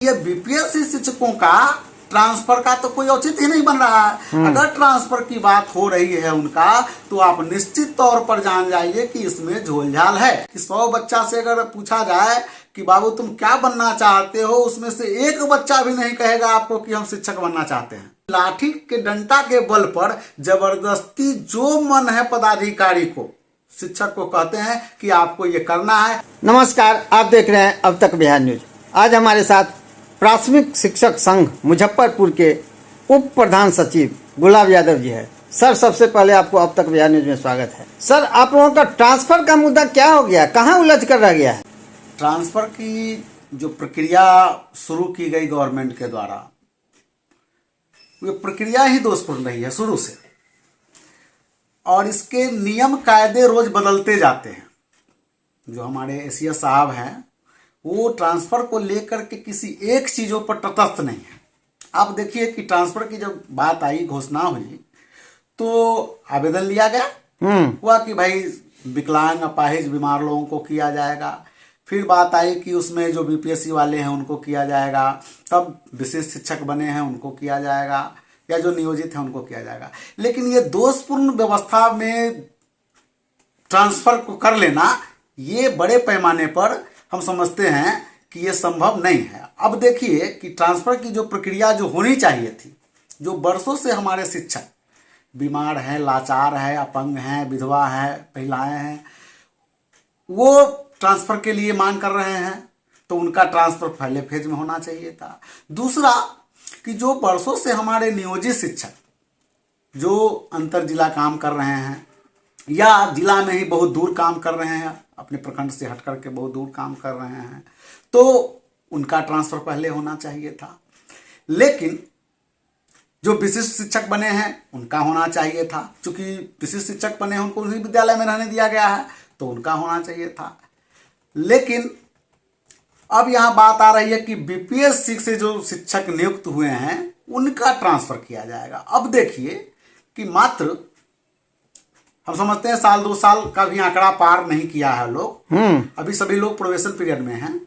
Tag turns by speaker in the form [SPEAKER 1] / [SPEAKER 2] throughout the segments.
[SPEAKER 1] ये बीपीएससी शिक्षकों का ट्रांसफर का तो कोई औचित्य ही नहीं बन रहा है। अगर ट्रांसफर की बात हो रही है उनका, तो आप निश्चित तौर पर जान जाइए कि इसमें झोलझाल है। कि 100 बच्चा से अगर पूछा जाए कि बाबू तुम क्या बनना चाहते हो, उसमें से एक बच्चा भी नहीं कहेगा आपको कि हम शिक्षक बनना चाहते हैं। लाठी के डंडा के बल पर जबरदस्ती जो मन है पदाधिकारी को, शिक्षक को कहते हैं कि आपको ये करना है।
[SPEAKER 2] नमस्कार, आप देख रहे हैं अब तक बिहार न्यूज। आज हमारे साथ प्राथमिक शिक्षक संघ मुजफ्फरपुर के उप प्रधान सचिव गुलाब यादव जी है। सर, सबसे पहले आपको अब तक बिहार न्यूज में स्वागत है। सर, आप लोगों का ट्रांसफर का मुद्दा क्या हो गया, कहाँ उलझ कर रह गया है?
[SPEAKER 1] ट्रांसफर की जो प्रक्रिया शुरू की गई गवर्नमेंट के द्वारा, वो प्रक्रिया ही दोषपूर्ण रही है शुरू से, और इसके नियम कायदे रोज बदलते जाते हैं। जो हमारे एसीएस साहब हैं, वो ट्रांसफर को लेकर के किसी एक चीजों पर तटस्थ नहीं है। आप देखिए कि ट्रांसफर की जब बात आई, घोषणा हुई, तो आवेदन लिया गया, हुआ कि भाई विकलांग अपाहिज बीमार लोगों को किया जाएगा। फिर बात आई कि उसमें जो बीपीएससी वाले हैं उनको किया जाएगा, तब विशेष शिक्षक बने हैं उनको किया जाएगा, या जो नियोजित हैं उनको किया जाएगा। लेकिन ये दोषपूर्ण व्यवस्था में ट्रांसफर को कर लेना, ये बड़े पैमाने पर हम समझते हैं कि ये संभव नहीं है। अब देखिए कि ट्रांसफर की जो प्रक्रिया जो होनी चाहिए थी, जो बरसों से हमारे शिक्षक बीमार हैं, लाचार हैं, अपंग हैं, विधवा हैं, महिलाएं हैं, वो ट्रांसफर के लिए मांग कर रहे हैं, तो उनका ट्रांसफर पहले फेज में होना चाहिए था। दूसरा कि जो बरसों से हमारे नियोजित शिक्षक जो अंतर जिला काम कर रहे हैं, या जिला में ही बहुत दूर काम कर रहे हैं, अपने प्रखंड से हट करके बहुत दूर काम कर रहे हैं, तो उनका ट्रांसफर पहले होना चाहिए था। लेकिन जो विशिष्ट शिक्षक बने हैं उनका होना चाहिए था। चूंकि विशिष्ट शिक्षक बने हैं, उनको उसी विद्यालय में रहने दिया गया है, तो उनका होना चाहिए था। लेकिन अब यहां बात आ रही है कि बीपीएससी से जो शिक्षक नियुक्त हुए हैं उनका ट्रांसफर किया जाएगा। अब देखिए कि मात्र हम समझते हैं साल 2 साल का भी आंकड़ा पार नहीं किया है लोग, अभी सभी लोग प्रोबेशन पीरियड में हैं,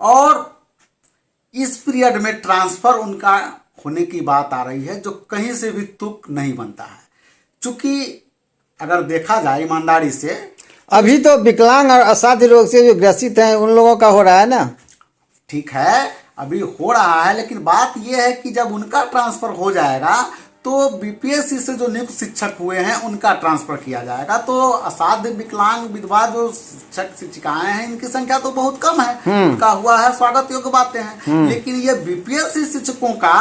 [SPEAKER 1] और इस पीरियड में ट्रांसफर उनका होने की बात आ रही है, जो कहीं से भी तुक नहीं बनता है। चूंकि अगर देखा जाए ईमानदारी से,
[SPEAKER 2] अभी तो विकलांग और असाध्य रोग से जो ग्रसित हैं उन लोगों का हो रहा है ना। ठीक
[SPEAKER 1] है, अभी हो रहा है, लेकिन बात यह है कि जब उनका ट्रांसफर हो जाएगा तो बीपीएससी से जो नियुक्त शिक्षक हुए हैं उनका ट्रांसफर किया जाएगा। तो असाध्य, विकलांग, विधवा जो शिक्षक शिक्षिकाएं हैं, इनकी संख्या तो बहुत कम है, उनका हुआ है, स्वागत योग्य बातें हैं। लेकिन ये बीपीएससी शिक्षकों का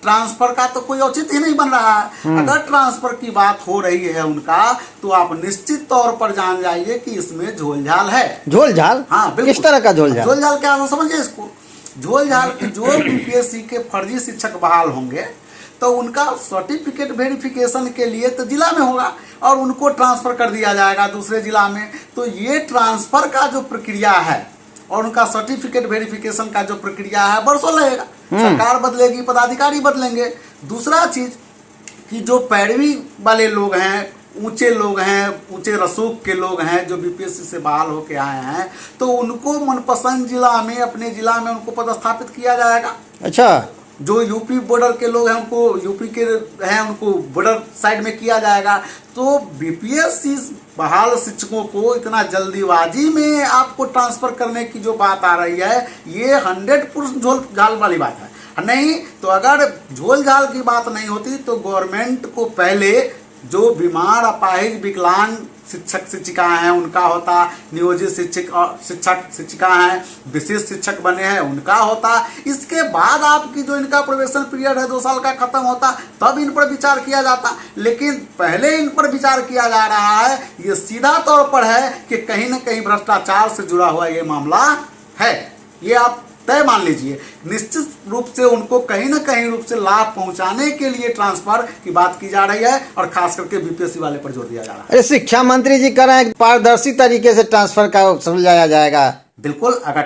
[SPEAKER 1] ट्रांसफर का तो कोई औचित्य ही नहीं बन रहा है। अगर ट्रांसफर की बात हो रही है उनका, तो आप निश्चित तौर पर जान जाइए कि इसमें झोलझाल है।
[SPEAKER 2] झोलझाल?
[SPEAKER 1] हाँ, बिल्कुल।
[SPEAKER 2] किस तरह का झोलझाल?
[SPEAKER 1] झोलझाल क्या है समझिए इसको। झोलझाल की जो बीपीएससी के फर्जी शिक्षक बहाल होंगे, तो उनका सर्टिफिकेट वेरिफिकेशन के लिए तो जिला में होगा, और उनको ट्रांसफर कर दिया जाएगा दूसरे जिला में। तो ये ट्रांसफर का जो प्रक्रिया है और उनका सर्टिफिकेट वेरिफिकेशन का जो प्रक्रिया है, बरसों लगेगा। सरकार बदलेगी, पदाधिकारी बदलेंगे। दूसरा चीज कि जो पैरवी वाले लोग हैं, ऊंचे लोग हैं, ऊंचे रसूख के लोग हैं, जो बीपीएससी से बहाल होके आए हैं, तो उनको मनपसंद जिला में, अपने जिला में उनको पदस्थापित किया जाएगा।
[SPEAKER 2] अच्छा।
[SPEAKER 1] जो यूपी बॉर्डर के लोग हैं, उनको यूपी के हैं, उनको बॉर्डर साइड में किया जाएगा। तो बीपीएससी बहाल शिक्षकों को इतना जल्दीबाजी में आपको ट्रांसफर करने की जो बात आ रही है, ये 100% झोल-झाल वाली बात है। नहीं तो अगर झोल-झाल की बात नहीं होती, तो गवर्नमेंट को पहले जो बीमार, अपाहिज, विकलांग शिक्षक शिक्षिकाएं हैं उनका होता, नियोजित शिक्षक शिक्षिका हैं, विशेष शिक्षक बने हैं उनका होता। इसके बाद आपकी जो इनका प्रोबेशन पीरियड है 2 साल का खत्म होता, तब इन पर विचार किया जाता। लेकिन पहले इन पर विचार किया जा रहा है। ये सीधा तौर पर है कि कहीं ना कहीं भ्रष्टाचार से जुड़ा हुआ ये मामला है। ये आप तय मान लीजिए। निश्चित रूप से उनको कहीं ना कहीं रूप से लाभ पहुंचाने के लिए ट्रांसफर की बात की जा रही है, और खास करके बीपीएससी वाले पर जोर दिया जा रहा है।
[SPEAKER 2] अरे, शिक्षा मंत्री जी कह रहे हैं पारदर्शी तरीके से ट्रांसफर का समझाया जाएगा।
[SPEAKER 1] बिल्कुल, अगर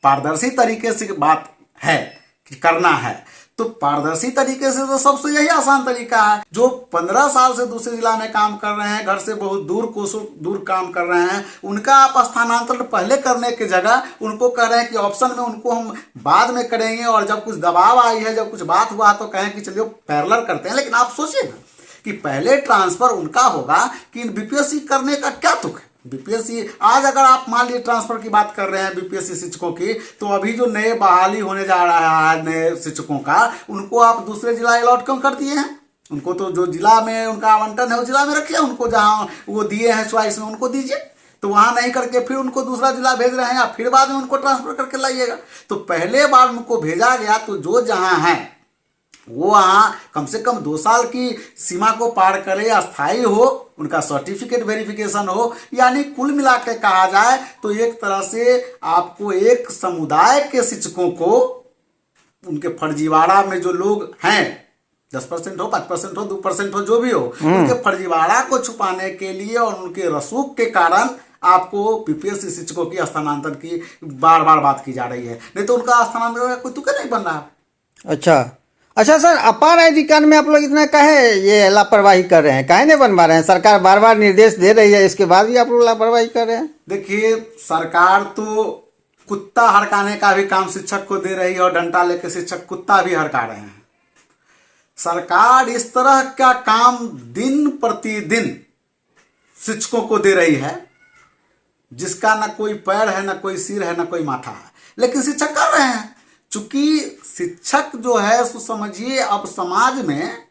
[SPEAKER 1] पारदर्शी तरीके से बात है कि करना है, तो पारदर्शी तरीके से तो सबसे यही आसान तरीका है। जो 15 साल से दूसरे जिला में काम कर रहे हैं, घर से बहुत दूर कोसों दूर काम कर रहे हैं, उनका आप स्थानांतरण पहले करने की जगह उनको कह रहे हैं कि ऑप्शन में उनको हम बाद में करेंगे, और जब कुछ दबाव आई है, जब कुछ बात हुआ तो कहें कि चलिए पैरेलल करते हैं। लेकिन आप सोचिए ना कि पहले ट्रांसफर उनका होगा कि बीपीएससी करने का क्या तुक है। बीपीएससी आज अगर आप मान लीजिए ट्रांसफर की बात कर रहे हैं बीपीएससी शिक्षकों की, तो अभी जो नए बहाली होने जा रहा है नए शिक्षकों का, उनको आप दूसरे जिला अलॉट क्यों कर दिए हैं? उनको तो जो जिला में उनका आवंटन है उस जिला में रखिए, उनको जहां वो दिए हैं चॉइस में उनको दीजिए। तो वहां नहीं करके फिर उनको दूसरा जिला भेज रहे हैं, फिर बाद में उनको ट्रांसफर करके लाइएगा। तो पहले बार उनको भेजा गया तो जो जहां है वो वहाँ कम से कम 2 साल की सीमा को पार करे, अस्थायी हो, उनका सर्टिफिकेट वेरिफिकेशन हो। यानी कुल मिला के कहा जाए तो एक तरह से आपको एक समुदाय के शिक्षकों को, उनके फर्जीवाड़ा में जो लोग हैं, 10% हो, 5% हो, 2% हो, जो भी हो, उनके फर्जीवाड़ा को छुपाने के लिए और उनके रसूख के कारण आपको बीपीएससी शिक्षकों की स्थानांतरण की बार बार बात की जा रही है। नहीं तो उनका स्थानांतरण का कोई तुक नहीं बन रहा।
[SPEAKER 2] अच्छा सर, अपार आई डी कार्ड में आप लोग इतना काहे ये लापरवाही कर रहे हैं, काहे नहीं बनवा रहे हैं? सरकार बार बार निर्देश दे रही है, इसके बाद भी आप लोग लापरवाही कर रहे हैं।
[SPEAKER 1] देखिए, सरकार तो कुत्ता हड़काने का भी काम शिक्षक को दे रही है, और डंडा लेके शिक्षक कुत्ता भी हड़का रहे हैं। सरकार इस तरह का काम दिन प्रतिदिन शिक्षकों को दे रही है जिसका न कोई पैर है, न कोई सिर है, न कोई माथा है, लेकिन शिक्षक कर रहे हैं। चूंकि शिक्षक जो है सो समझिए, अब समाज में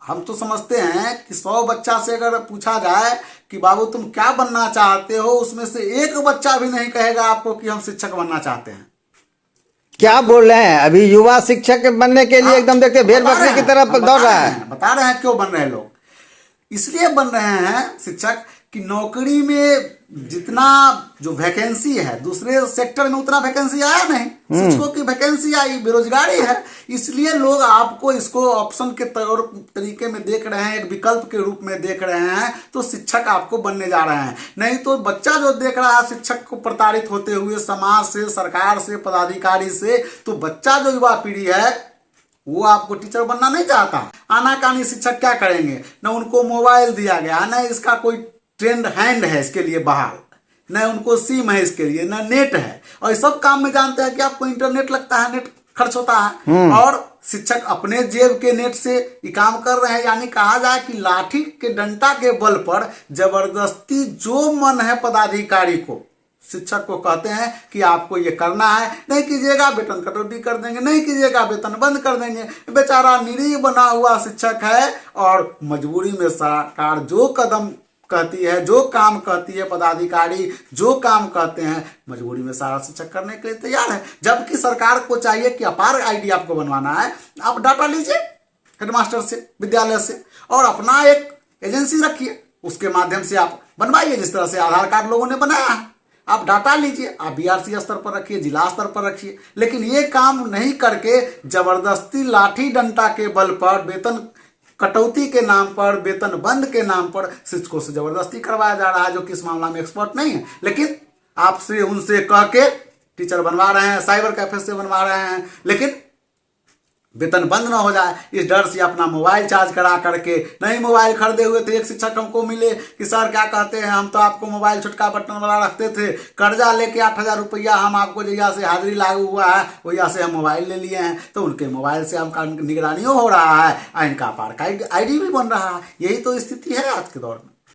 [SPEAKER 1] हम तो समझते हैं कि 100 बच्चा से अगर पूछा जाए कि बाबू तुम क्या बनना चाहते हो, उसमें से एक बच्चा भी नहीं कहेगा आपको कि हम शिक्षक बनना चाहते हैं।
[SPEAKER 2] क्या बोल रहे हैं? अभी युवा शिक्षक बनने के लिए एकदम देखते भेड़ बकरी की तरफ दौड़ रहा है।
[SPEAKER 1] बता रहे हैं क्यों बन रहे हैं लोग। इसलिए बन रहे हैं शिक्षक कि नौकरी में जितना जो वैकेंसी है दूसरे सेक्टर में उतना वैकेंसी आया नहीं, शिक्षकों की वैकेंसी आई, बेरोजगारी है, इसलिए लोग आपको इसको ऑप्शन के तौर तरीके में देख रहे हैं, एक विकल्प के रूप में देख रहे हैं। तो शिक्षक आपको बनने जा रहे हैं। नहीं तो बच्चा जो देख रहा है शिक्षक को प्रताड़ित होते हुए समाज से, सरकार से, पदाधिकारी से, तो बच्चा जो युवा पीढ़ी है वो आपको टीचर बनना नहीं चाहता। आनाकानी शिक्षक क्या करेंगे? न उनको मोबाइल दिया गया, न इसका कोई ट्रेंड हैंड है इसके लिए बहाल, न उनको सिम है इसके लिए, न नेट है। और इस सब काम में जानते हैं कि आपको इंटरनेट लगता है, नेट खर्च होता है, और शिक्षक अपने जेब के नेट से ये काम कर रहे हैं। यानी कहा जाए कि लाठी के डंडा के बल पर जबरदस्ती जो मन है पदाधिकारी को, शिक्षक को कहते हैं कि आपको ये करना है, नहीं कीजिएगा वेतन कटौती कर देंगे, नहीं कीजिएगा वेतन बंद कर देंगे। बेचारा निरीह बना हुआ शिक्षक है, और मजबूरी में सरकार जो कदम कहती है, जो काम कहती है, पदाधिकारी जो काम कहते हैं, मजबूरी में सारा शिक्षक करने के लिए तैयार है। जबकि सरकार को चाहिए कि अपार आईडी आपको बनवाना है, आप डाटा लीजिए हेडमास्टर से, विद्यालय से, और अपना एक एजेंसी रखिए, उसके माध्यम से आप बनवाइए। जिस तरह से आधार कार्ड लोगों ने बनाया है, आप डाटा लीजिए, आप बीआरसी स्तर पर रखिए, जिला स्तर पर रखिए। लेकिन ये काम नहीं करके जबरदस्ती लाठी डंडा के बल पर, वेतन कटौती के नाम पर, वेतन बंद के नाम पर शिक्षकों से जबरदस्ती करवाया जा रहा है, जो कि इस मामला में एक्सपर्ट नहीं है, लेकिन आपसे उनसे कह के टीचर बनवा रहे हैं, साइबर कैफे से बनवा रहे हैं, लेकिन वेतन बंद ना हो जाए इस डर से अपना मोबाइल चार्ज करा करके। नहीं मोबाइल खरीदे हुए थे, एक शिक्षक हमको मिले कि सर क्या कहते हैं, हम तो आपको मोबाइल छुटका बटन वाला रखते थे, कर्जा लेके 8,000 रुपया हम आपको जगह से हाजिरी लागू हुआ है वजह से हम मोबाइल ले लिए हैं। तो उनके मोबाइल से हमका निगरानियों हो रहा है, इनका अपार आईडी भी बन रहा है। यही तो स्थिति है आज के दौर में।